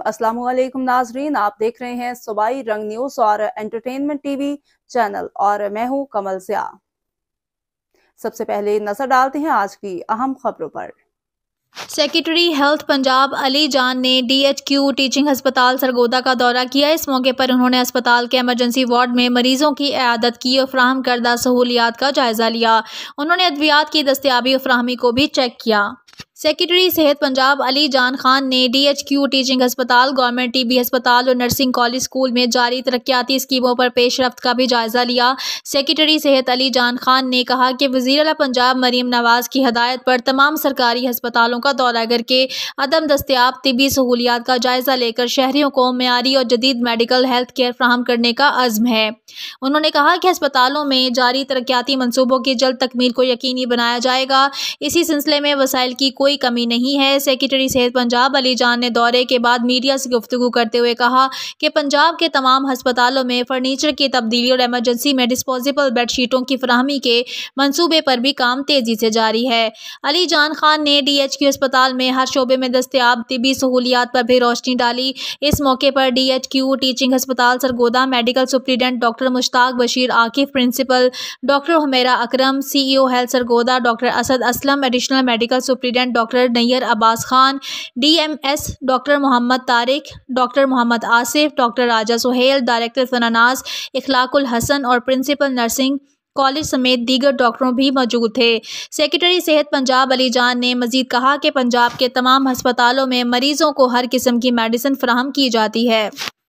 अस्सलाम वालेकुम नाजरीन, आप देख रहे हैं सूबाई रंग न्यूज़ और एंटरटेनमेंट टीवी चैनल और मैं हूं कमल ज़िया। सबसे पहले नजर डालते हैं आज की अहम खबरों पर। सेक्रेटरी हेल्थ पंजाब अली जान ने DHQ टीचिंग अस्पताल सरगोदा का दौरा किया। इस मौके पर उन्होंने अस्पताल के इमरजेंसी वार्ड में मरीजों की इयादत की और फराहम करदा सहूलियात का जायजा लिया। उन्होंने अद्वियात की दस्तयाबी और फराहमी को भी चेक किया। सेक्रेटरी सेहत पंजाब अली जान खान ने DHQ टीचिंग अस्पताल, गवर्नमेंट TB अस्पताल और नर्सिंग कॉलेज स्कूल में जारी तरक्याती स्कीमों पर पेशरफ्त का भी जायजा लिया। सेक्रेटरी सेहत अली जान खान ने कहा कि वज़ीर आला पंजाब मरीम नवाज की हदायत पर तमाम सरकारी अस्पतालों का दौरा करके अदम दस्तयाब तिबी सहूलियात का जायजा लेकर शहरियों को मेयारी और जदीद मेडिकल हेल्थ केयर फ्राहम करने का अज़्म है। उन्होंने कहा कि अस्पतालों में जारी तरक्याती मनसूबों की जल्द तकमील को यकीनी बनाया जाएगा। इसी सिलसिले में वसाइल की कोई कमी नहीं है। सेक्रेटरी सेहत पंजाब अली जान ने दौरे के बाद मीडिया से गुफ्तगू करते हुए कहा कि पंजाब के तमाम अस्पतालों में फर्नीचर की तब्दीली और इमरजेंसी में डिस्पोजेबल बेडशीटों की फराहमी के मंसूबे पर भी काम तेजी से जारी है। अली जान खान ने DHQ अस्पताल में हर शोबे में दस्तयाब तिबी सहूलियात पर भी रोशनी डाली। इस मौके पर DHQ टीचिंग अस्पताल Sargodha medical superintendent doctor Mushtaq Bashir Akif, principal doctor Humaira Akram, CEO health Sargodha doctor Asad Aslam, additional medical superintendent doctor Nayyar Abbas Khan, DMS doctor Mohammad Tariq, doctor Mohammad Asif, doctor Raja Suhail, director फनानाज इखलाकुल हसन और प्रिंसिपल नर्सिंग कॉलेज समेत दीगर डॉक्टरों भी मौजूद थे। सेक्रेटरी सेहत पंजाब अली जान ने मजीद कहा कि पंजाब के तमाम अस्पतालों में मरीजों को हर किस्म की मेडिसिन फराहम की जाती है।